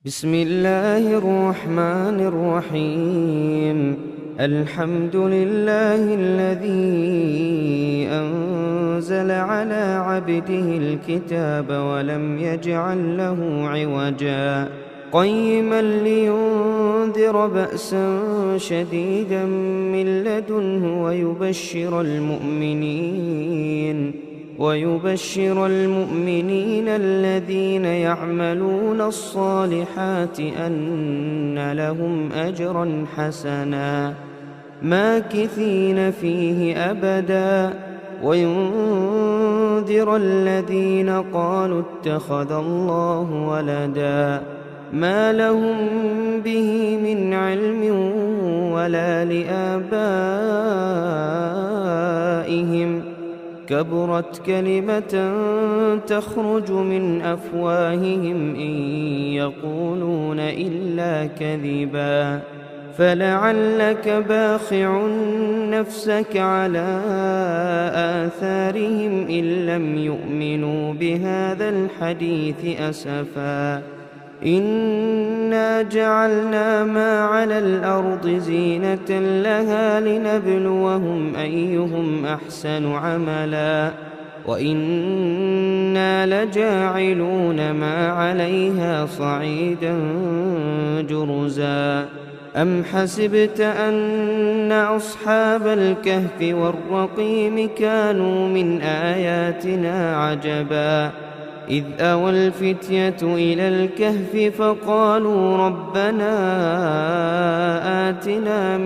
بسم الله الرحمن الرحيم. الحمد لله الذي أنزل على عبده الكتاب ولم يجعل له عوجا قيما لينذر بأسا شديدا من لدنه ويبشر المؤمنين الذين يعملون الصالحات أن لهم أجرا حسنا ماكثين فيه أبدا وينذر الذين قالوا اتخذ الله ولدا ما لهم به من علم ولا لآبائهم كبرت كلمة تخرج من أفواههم إن يقولون إلا كذبا فلعلك باخع نفسك على آثارهم إن لم يؤمنوا بهذا الحديث أسفا إنا جعلنا ما على الأرض زينة لها لنبلوهم أيهم أحسن عملا وإنا لجاعلون ما عليها صعيدا جرزا أم حسبت أن أصحاب الكهف والرقيم كانوا من آياتنا عجبا إذ أوى الفتية إلى الكهف فقالوا ربنا آتنا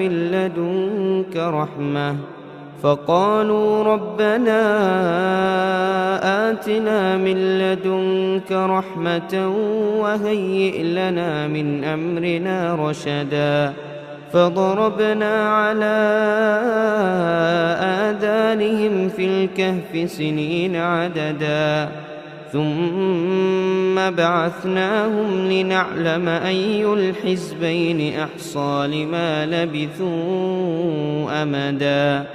من لدنك رحمة وهيئ لنا من أمرنا رشدا فضربنا على آذانهم في الكهف سنين عددا ثم بعثناهم لنعلم أي الحزبين أحصى لما لبثوا أمدا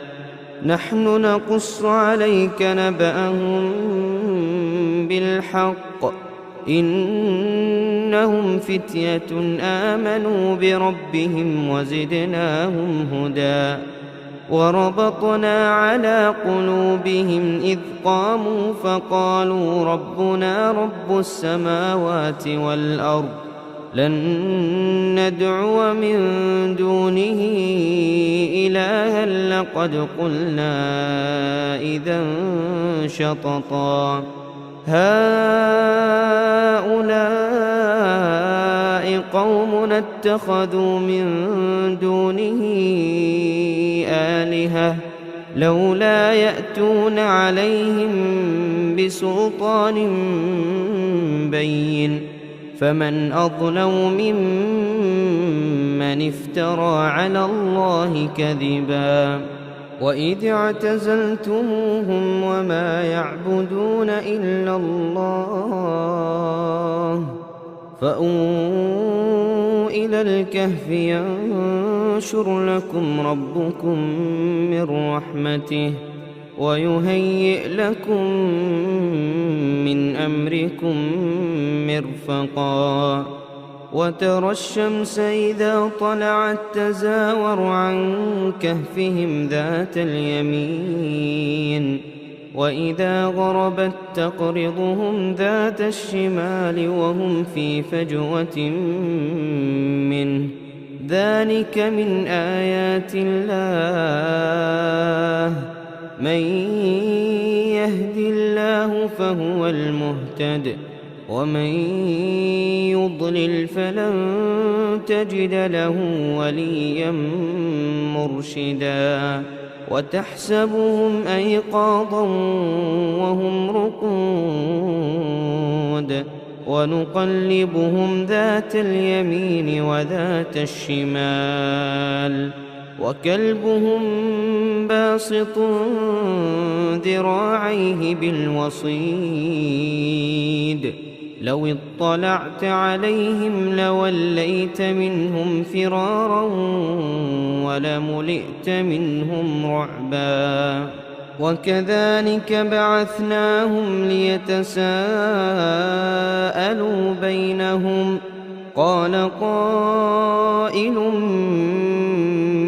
نحن نقص عليك نبأهم بالحق إنهم فتية آمنوا بربهم وزدناهم هدى وربطنا على قلوبهم إذ قاموا فقالوا ربنا رب السماوات والأرض لن ندعو من دونه إلها لقد قلنا إذا شططا هؤلاء قومنا اتخذوا من دونه آلهة لولا يأتون عليهم بسلطان بين فمن أظلم ممن افترى على الله كذبا وإذ اعتزلتموهم وما يعبدون إلا الله فأووا إلى الكهف ينشر لكم ربكم من رحمته ويهيئ لكم من أمركم مرفقا وترى الشمس إذا طلعت تزاور عن كهفهم ذات اليمين وإذا غربت تقرضهم ذات الشمال وهم في فجوة منه ذلك من آيات الله من يهد الله فهو المهتد ومن يضلل فلن تجد له وليا مرشدا وتحسبهم أيقاظا وهم رقود ونقلبهم ذات اليمين وذات الشمال وكلبهم باسط ذراعيه بالوصيد لو اطلعت عليهم لوليت منهم فرارا ولملئت منهم رعبا وكذلك بعثناهم ليتساءلوا بينهم قال قائل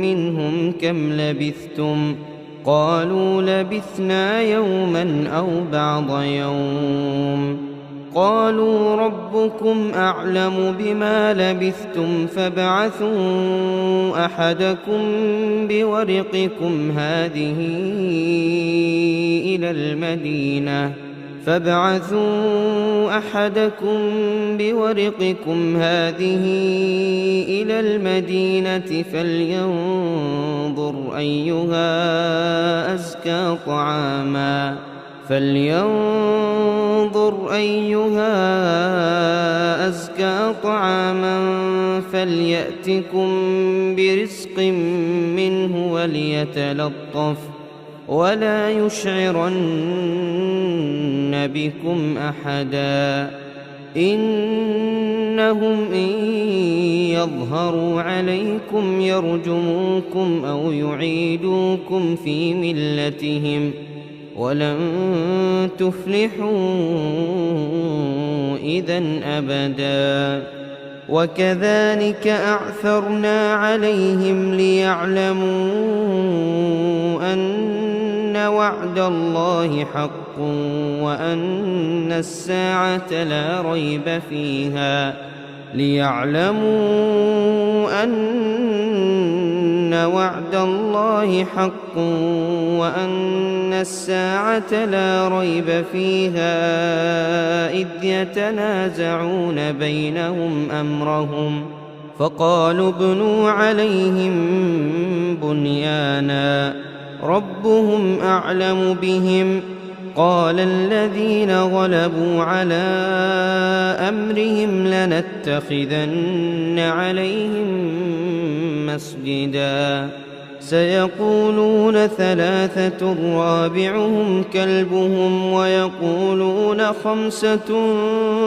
منهم كم لبثتم قالوا لبثنا يوما أو بعض يوم قالوا ربكم أعلم بما لبثتم فابعثوا أحدكم بورقكم هذه إلى المدينة فلينظر أيها أزكى طعاما فليأتكم برزق منه وليتلطف ولا يشعرن بكم أحدا إنهم إن يظهروا عليكم يرجموكم أو يعيدوكم في ملتهم ولن تفلحوا إذن أبدا وكذلك أعثرنا عليهم ليعلموا أن وعد الله حق وأن الساعة لا ريب فيها إذ يتنازعون بينهم أمرهم فقالوا ابنوا عليهم بنيانا ربهم أعلم بهم قال الذين غلبوا على أمرهم لنتخذن عليهم مسجدا سيقولون ثلاثة رابعهم كلبهم ويقولون خمسة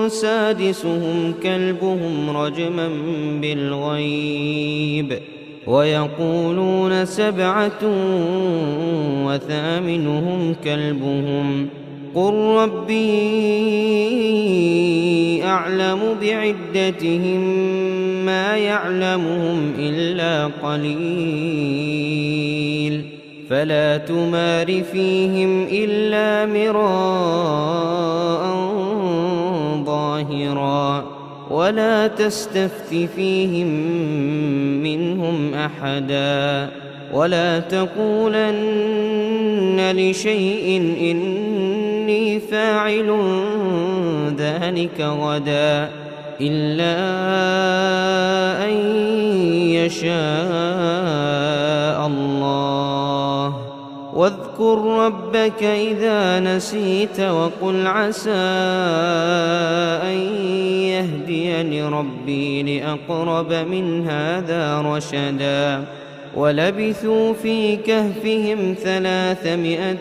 سادسهم كلبهم رجما بالغيب ويقولون سبعة وثامنهم كلبهم قل ربي أعلم بعدتهم ما يعلمهم إلا قليل فلا تمار فيهم إلا مراء ظاهرا ولا تستفت فيهم منهم أحدا ولا تقولن لشيء إني فاعل ذلك غدا إلا أن يشاء الله واذكر ربك إذا نسيت وقل عسى أن يهديني ربي لأقرب من هذا رشدا ولبثوا في كهفهم 300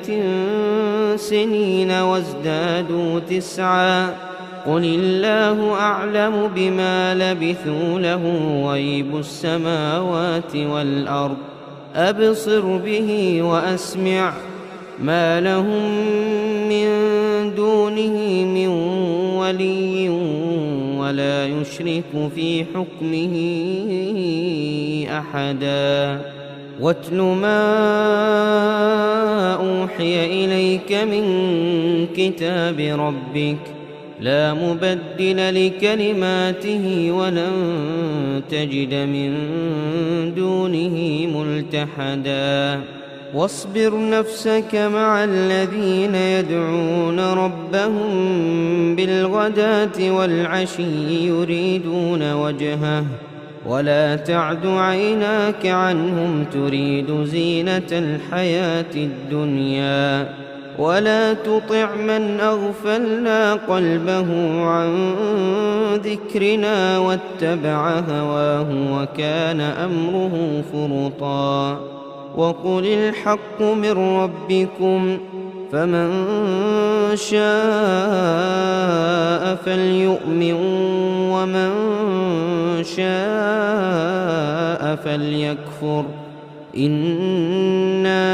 سنين وازدادوا 9 قل الله أعلم بما لبثوا له غيب السماوات والأرض أبصر به وأسمع ما لهم من دونه من ولي ولا يشرك في حكمه أحدا واتل ما أوحي إليك من كتاب ربك لا مبدل لكلماته ولن تجد من دونه ملتحدا واصبر نفسك مع الذين يدعون ربهم بالغداة والعشي يريدون وجهه ولا تعد عيناك عنهم تريد زينة الحياة الدنيا ولا تطع من أغفلنا قلبه عن ذكرنا واتبع هواه وكان أمره فرطا وقل الحق من ربكم فمن شاء فليؤمن ومن شاء فليكفر إنا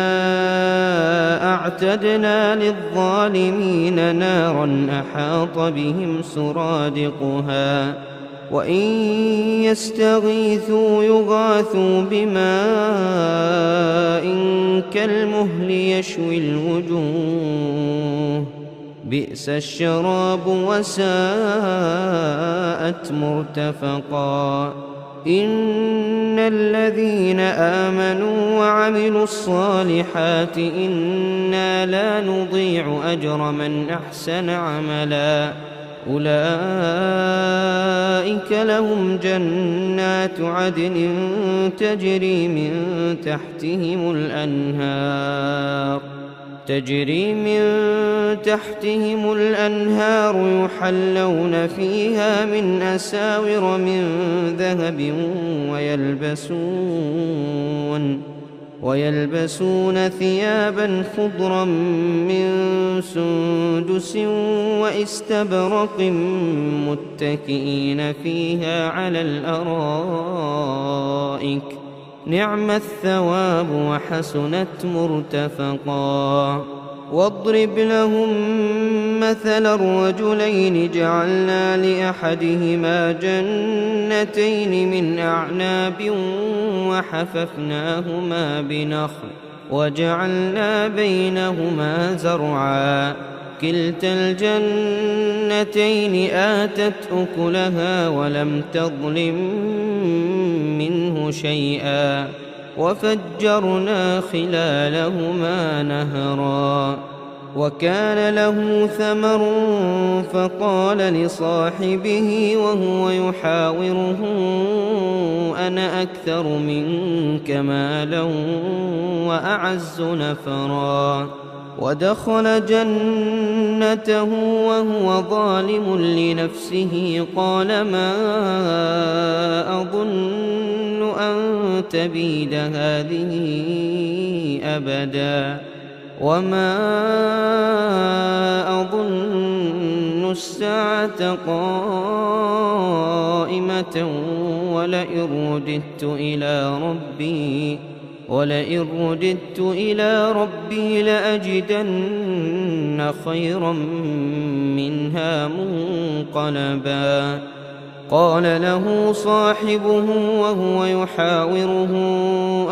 أعتدنا للظالمين نارا أحاط بهم سرادقها وإن يستغيثوا يغاثوا بماء كالمهل يشوي الوجوه بئس الشراب وساءت مرتفقا إن الذين آمنوا وعملوا الصالحات إنا لا نضيع أجر من أحسن عملا أولئك لهم جنات عدن تجري من تحتهم الأنهار يحلون فيها من أساور من ذهب ويلبسون ثيابا خضرا من سندس واستبرق متكئين فيها على الأرائك نعم الثواب وحسنت مرتفقا واضرب لهم مثل الرجلين جعلنا لأحدهما جنتين من أعناب وحففناهما بنخل وجعلنا بينهما زرعا كلتا الجنتين آتت أكلها ولم تظلم منه شيئا وفجرنا خلالهما نهرا وكان له ثمر فقال لصاحبه وهو يحاوره أنا أكثر منك مالا وأعز نفرا ودخل جنته وهو ظالم لنفسه قال ما أظن أن تبيد هذه أبدا وما أظن الساعة قائمة ولئن رددت إلى ربي لأجدن خيرا منها منقلبا قال له صاحبه وهو يحاوره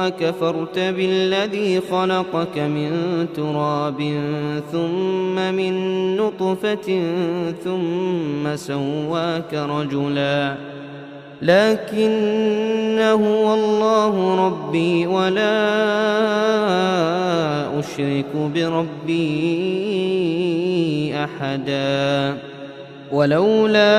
أكفرت بالذي خلقك من تراب ثم من نطفة ثم سواك رجلا لكن هو الله ربي ولا أشرك بربي أحدا ولولا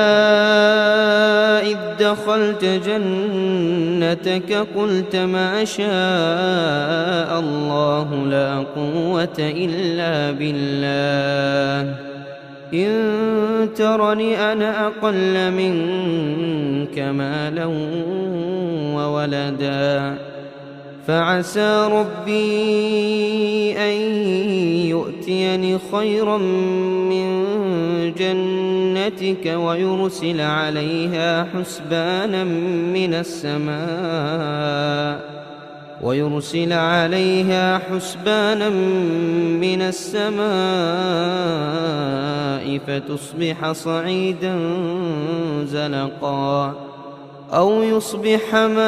إذ دخلت جنتك قلت ما شاء الله لا قوة إلا بالله إن ترني أنا أقل منك مالا وولدا فعسى ربي أن يؤتيني خيرا من جنتك ويرسل عليها حسبانا من السماء فتصبح صعيدا زلقا أو يصبح ماؤها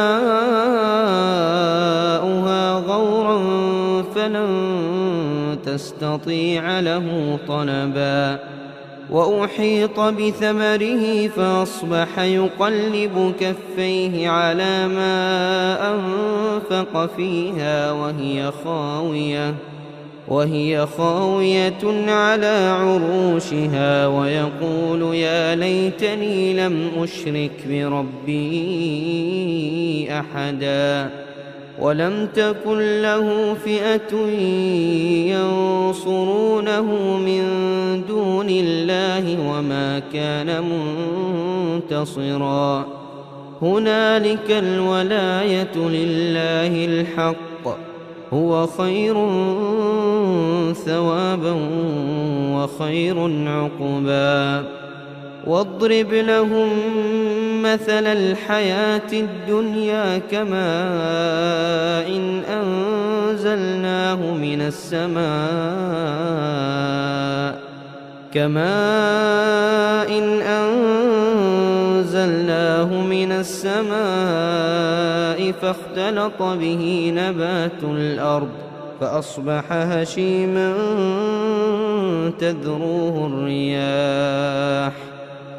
غورا فلن تستطيع له طلبا وأحيط بثمره فأصبح يقلب كفيه على ما أنفق فيها وهي خاوية على عروشها ويقول يا ليتني لم أشرك بربي أحدا ولم تكن له فئة ينصرونه من دون الله وما كان منتصرا هنالك الولاية لله الحق هو خير ثوابا وخير عقبا واضرب لهم مثل الحياة الدنيا كماء أنزلناه أنزلناه من السماء فاختلط به نبات الأرض فأصبح هشيما تذروه الرياح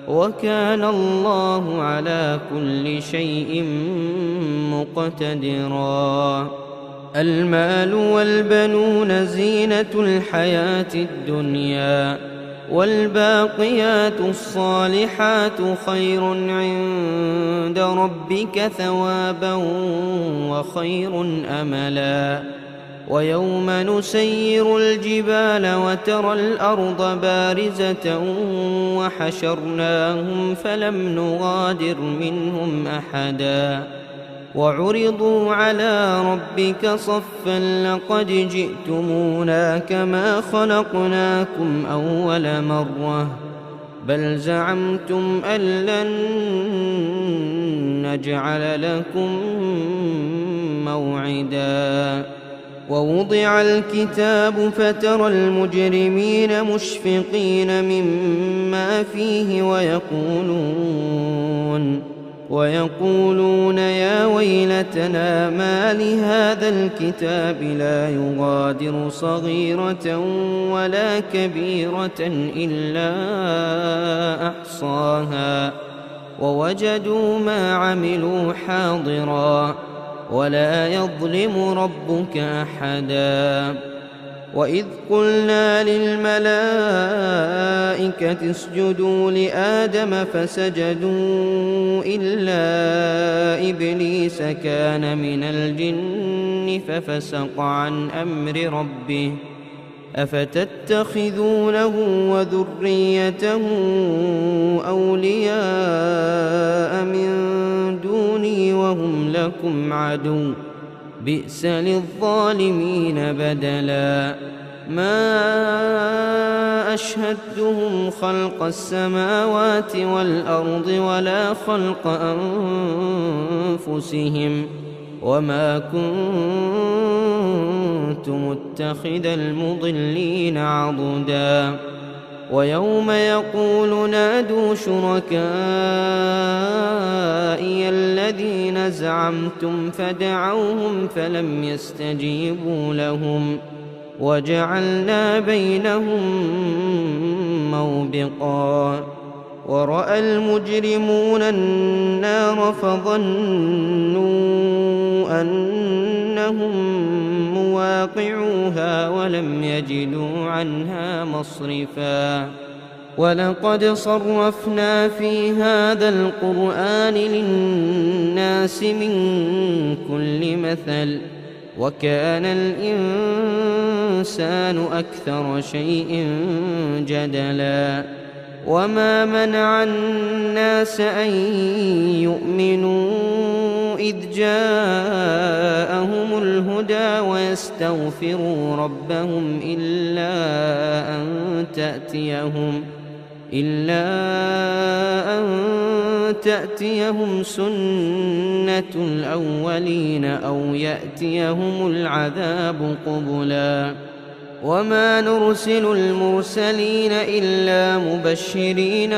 وكان الله على كل شيء مقتدرا. المال والبنون زينة الحياة الدنيا والباقيات الصالحات خير عند ربك ثوابا وخير أملا. ويوم نسير الجبال وترى الأرض بارزة وحشرناهم فلم نغادر منهم أحدا وعرضوا على ربك صفا لقد جئتمونا كما خلقناكم أول مرة بل زعمتم أن لن نجعل لكم موعدا. ووضع الكتاب فترى المجرمين مشفقين مما فيه ويقولون يا ويلتنا ما لهذا الكتاب لا يغادر صغيرة ولا كبيرة إلا أحصاها ووجدوا ما عملوا حاضرا ولا يظلم ربك أحدا. وإذ قلنا للملائكة اسجدوا لآدم فسجدوا إلا إبليس كان من الجن ففسق عن أمر ربه أفتتخذونه وذريته أولياء من دوني وهم لكم عدو بئس للظالمين بدلا. ما أشهدتهم خلق السماوات والأرض ولا خلق أنفسهم وما كنت متخذ المضلين عضدا. ويوم يقول نادوا شركائي الذين زعمتم فدعوهم فلم يستجيبوا لهم وجعلنا بينهم موبقا. ورأى المجرمون النار فظنوا أنهم مواقعوها ولم يجدوا عنها مصرفا. ولقد صرفنا في هذا القرآن للناس من كل مثل وكان الإنسان أكثر شيء جدلا. وما منع الناس أن يؤمنوا إذ جاءهم الهدى ويستغفروا ربهم إلا أن تأتيهم سنة الأولين أو يأتيهم العذاب قبلا. وما نرسل المرسلين إلا مبشرين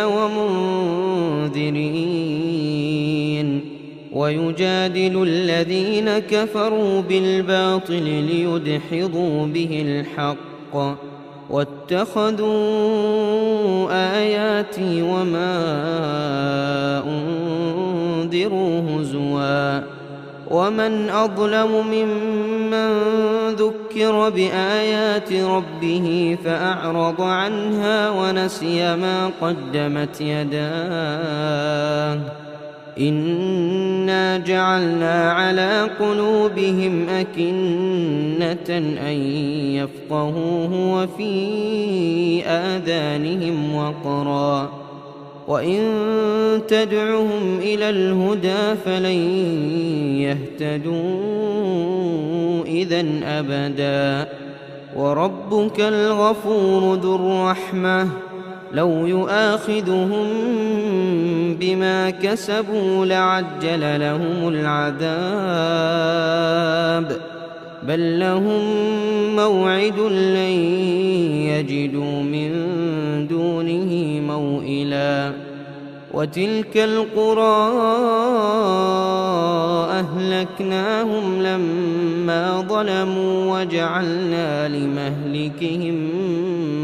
ومنذرين ويجادل الذين كفروا بالباطل ليدحضوا به الحق واتخذوا آياتي وما أنذروا هزوا. ومن أظلم ممن ذكر بآيات ربه فأعرض عنها ونسي ما قدمت يداه إنا جعلنا على قلوبهم أكنة أن يفقهوه وفي آذانهم وقرا وإن تدعهم إلى الهدى فلن يهتدوا إذن أبدا. وربك الغفور ذو الرحمة لو يؤاخذهم بما كسبوا لعجل لهم العذاب بل لهم موعد لن يجدوا من دونه موئلا. وتلك القرى أهلكناهم لما ظلموا وجعلنا لمهلكهم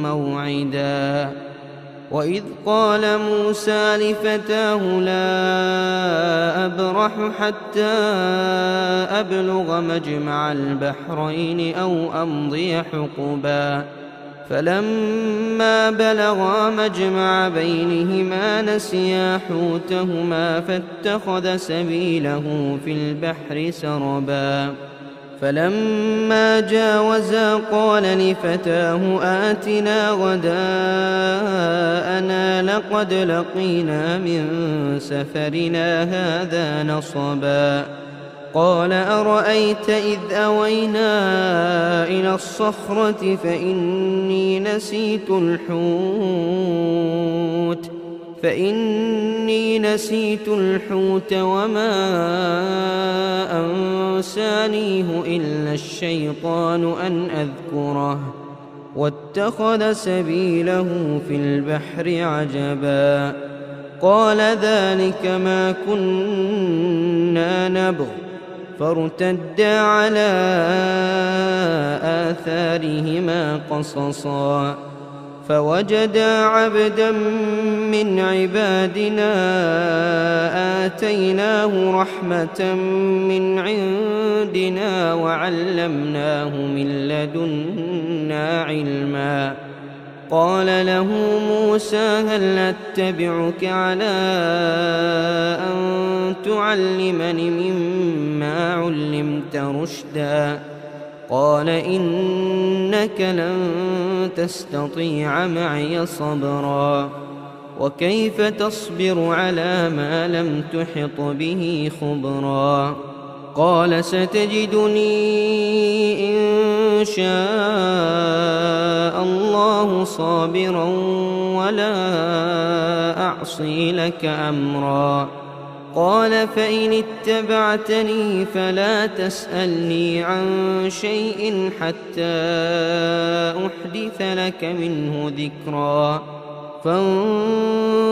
موعدا وإذ قال موسى لفتاه لا أبرح حتى أبلغ مجمع البحرين أو أمضي حقبا فلما بلغا مجمع بينهما نسيا حوتهما فاتخذ سبيله في البحر سربا فلما جاوزا قال لفتاه آتنا غداءنا لقد لقينا من سفرنا هذا نصبا قال أرأيت إذ أوينا إلى الصخرة فإني نسيت الحوت وما أنسانيه إلا الشيطان أن أذكره واتخذ سبيله في البحر عجبا قال ذلك ما كنا نبغ فارتدا على آثارهما قصصا فوجدا عبدا من عبادنا آتيناه رحمة من عندنا وعلمناه من لدنا علما قال له موسى هل أتبعك على أن تعلمني مما علمت رشدا قال إنك لن تستطيع معي صبرا وكيف تصبر على ما لم تحط به خبرا قال ستجدني إن شاء الله صابرا ولا أعصي لك أمرا قال فإن اتبعتني فلا تسألني عن شيء حتى أحدث لك منه ذكرا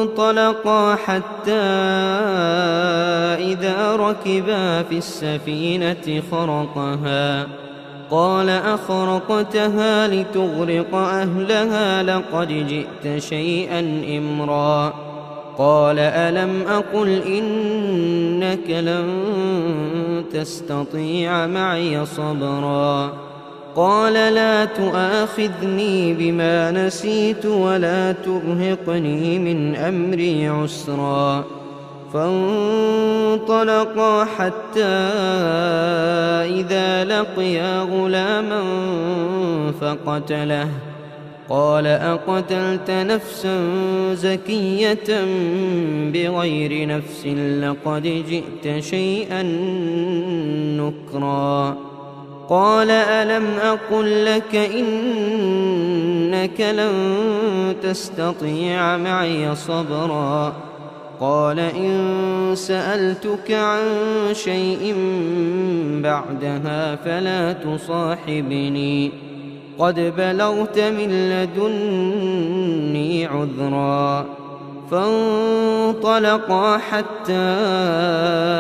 فانطلقا حتى إذا ركبا في السفينة خرقها قال أخرقتها لتغرق أهلها لقد جئت شيئا إمرا قال ألم أقل إنك لن تستطيع معي صبرا قال لا تؤاخذني بما نسيت ولا ترهقني من أمري عسرا فانطلقا حتى إذا لقيا غلاما فقتله قال أقتلت نفسا زكية بغير نفس لقد جئت شيئا نكرا قال ألم أقل لك إنك لن تستطيع معي صبرا قال إن سألتك عن شيء بعدها فلا تصاحبني قد بلغت من لدني عذرا فانطلقا حتى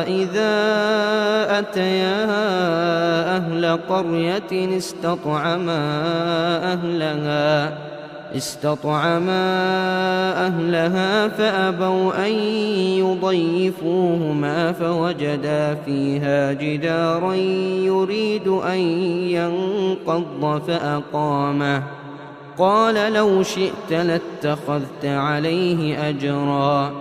إذا أتيا أهل قرية استطعما أهلها فأبوا أن يضيفوهما فوجدا فيها جدارا يريد أن ينقض فأقامه قال لو شئت لاتخذت عليه أجرا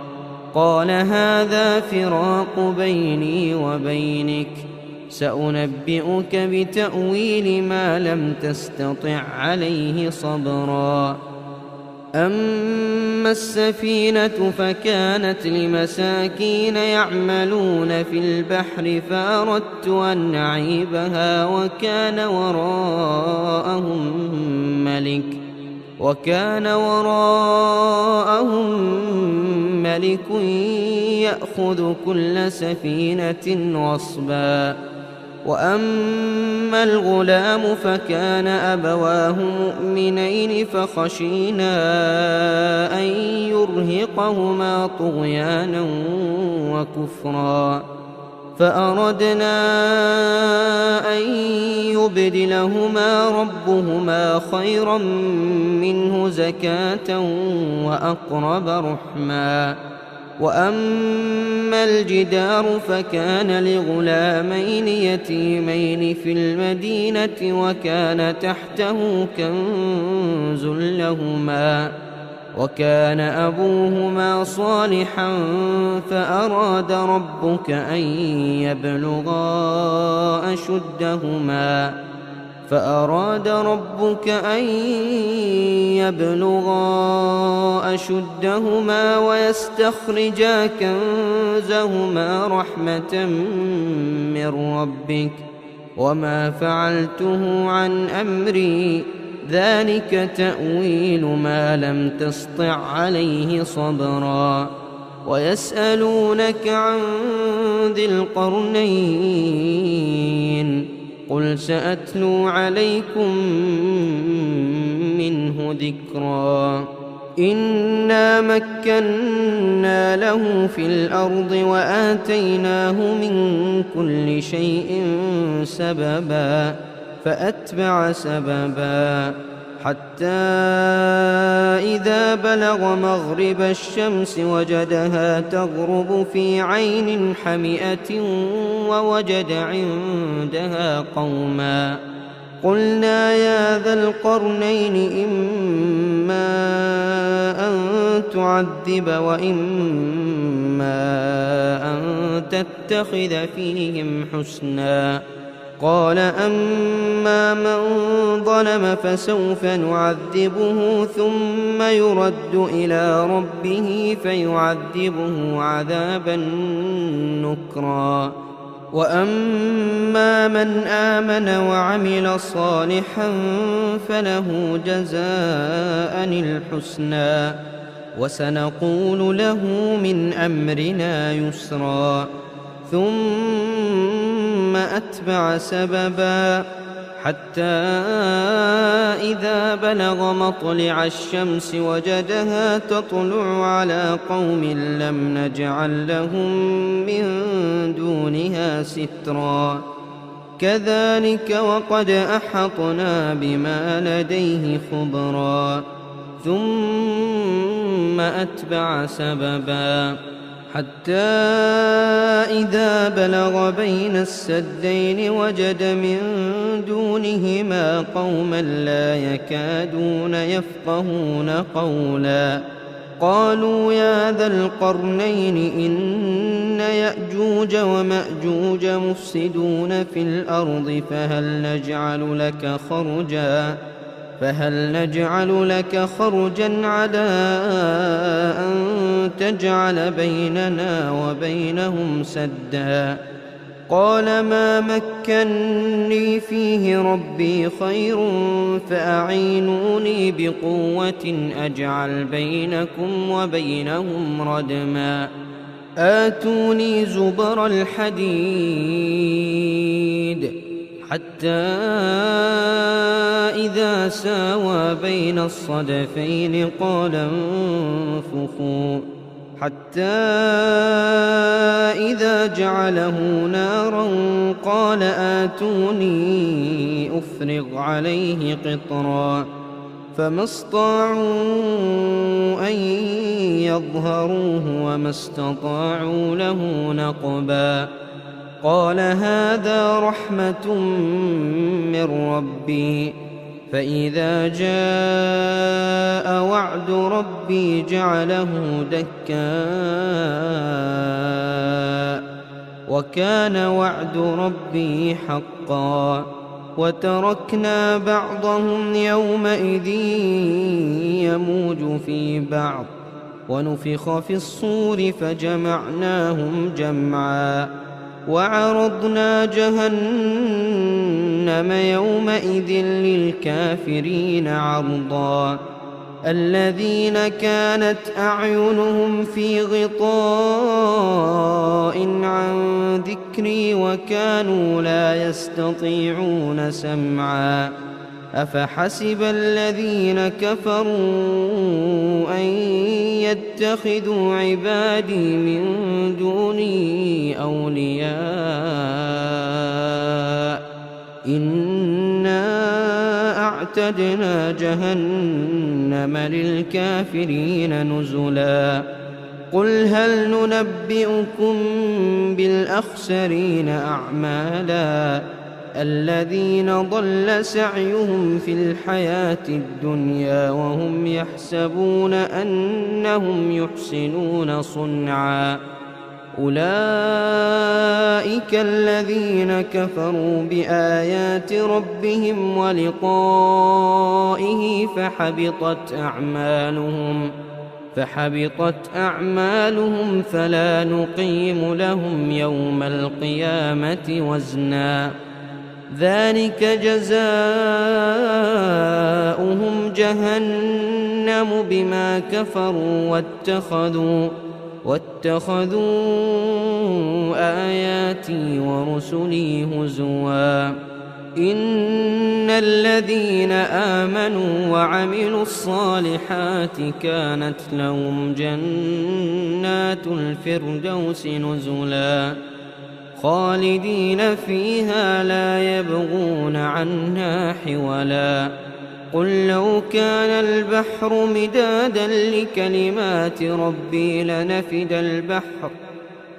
قال هذا فراق بيني وبينك سأنبئك بتأويل ما لم تستطع عليه صبرا أما السفينة فكانت لمساكين يعملون في البحر فأردت أن أعيبها وكان وراءهم ملك يأخذ كل سفينة غصبا وأما الغلام فكان أبواه مؤمنين فخشينا أن يرهقهما طغيانا وكفرا فأردنا أن يبدلهما ربهما خيرا منه زكاة وأقرب رحما. وأما الجدار فكان لغلامين يتيمين في المدينة وكان تحته كنز لهما وكان أبوهما صالحا فأراد ربك أن يبلغا أشدهما ويستخرجا كنزهما رحمة من ربك وما فعلته عن أمري ذلك تأويل ما لم تسطع عليه صبرا. ويسألونك عن ذي القرنين قل سأتلو عليكم منه ذكرا. إنا مكنا له في الأرض وآتيناه من كل شيء سببا فأتبع سببا حتى إذا بلغ مغرب الشمس وجدها تغرب في عين حمئة ووجد عندها قوما قلنا يا ذا القرنين إما أن تعذب وإما أن تتخذ فيهم حسنا. قال أما من ظلم فسوف نعذبه ثم يرد إلى ربه فيعذبه عذابا نكرا. وأما من آمن وعمل صالحا فله جزاء الحسنى وسنقول له من أمرنا يسرا. ثم أتبع سببا حتى إذا بلغ مطلع الشمس وجدها تطلع على قوم لم نجعل لهم من دونها سترا. كذلك وقد أحطنا بما لديه خبرا. ثم أتبع سببا حتى إذا بلغ بين السدين وجد من دونهما قوما لا يكادون يفقهون قولا. قالوا يا ذا القرنين إن يأجوج ومأجوج مفسدون في الأرض فهل نجعل لك خرجا على أن تجعل بيننا وبينهم سدا. قال ما مكني فيه ربي خير فأعينوني بقوة أجعل بينكم وبينهم ردما. آتوني زبر الحديد حتى إذا ساوى بين الصدفين قال انفخوا حتى إذا جعله نارا قال آتوني أفرغ عليه قطرا. فما استطاعوا أن يظهروه وما استطاعوا له نقبا. قال هذا رحمة من ربي فإذا جاء وعد ربي جعله دكاء وكان وعد ربي حقا. وتركنا بعضهم يومئذ يموج في بعض ونفخ في الصور فجمعناهم جمعا. وعرضنا جهنم يومئذ للكافرين عرضا. الذين كانت أعينهم في غطاء عن ذكري وكانوا لا يستطيعون سمعا أفحسب الذين كفروا أن يتخذوا عبادي من دوني أولياء إنا أعتدنا جهنم للكافرين نزلا قل هل ننبئكم بالأخسرين أعمالا الذين ضل سعيهم في الحياة الدنيا وهم يحسبون أنهم يحسنون صنعا أولئك الذين كفروا بآيات ربهم ولقائه فحبطت أعمالهم فلا نقيم لهم يوم القيامة وزنا ذلك جزاؤهم جهنم بما كفروا واتخذوا آياتي ورسلي هزوا إن الذين آمنوا وعملوا الصالحات كانت لهم جنات الفردوس نزلا خالدين فيها لا يبغون عنها حولا قل لو كان البحر مدادا لكلمات ربي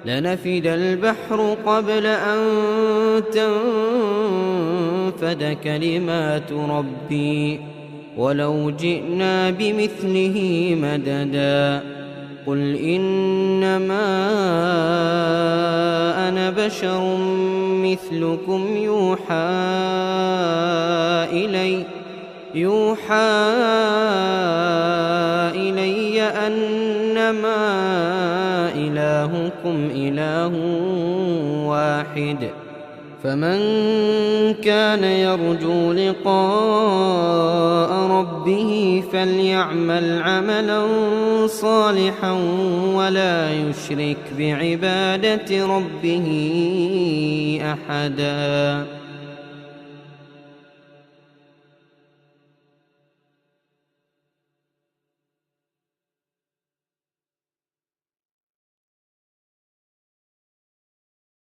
لنفد البحر قبل أن تنفد كلمات ربي ولو جئنا بمثله مددا قل إنما أنا بشر مثلكم يوحى إلي أنما إلهكم إله واحد فمن كان يرجو لقاء ربه فليعمل عملا صالحا ولا يشرك بعبادة ربه أحدا.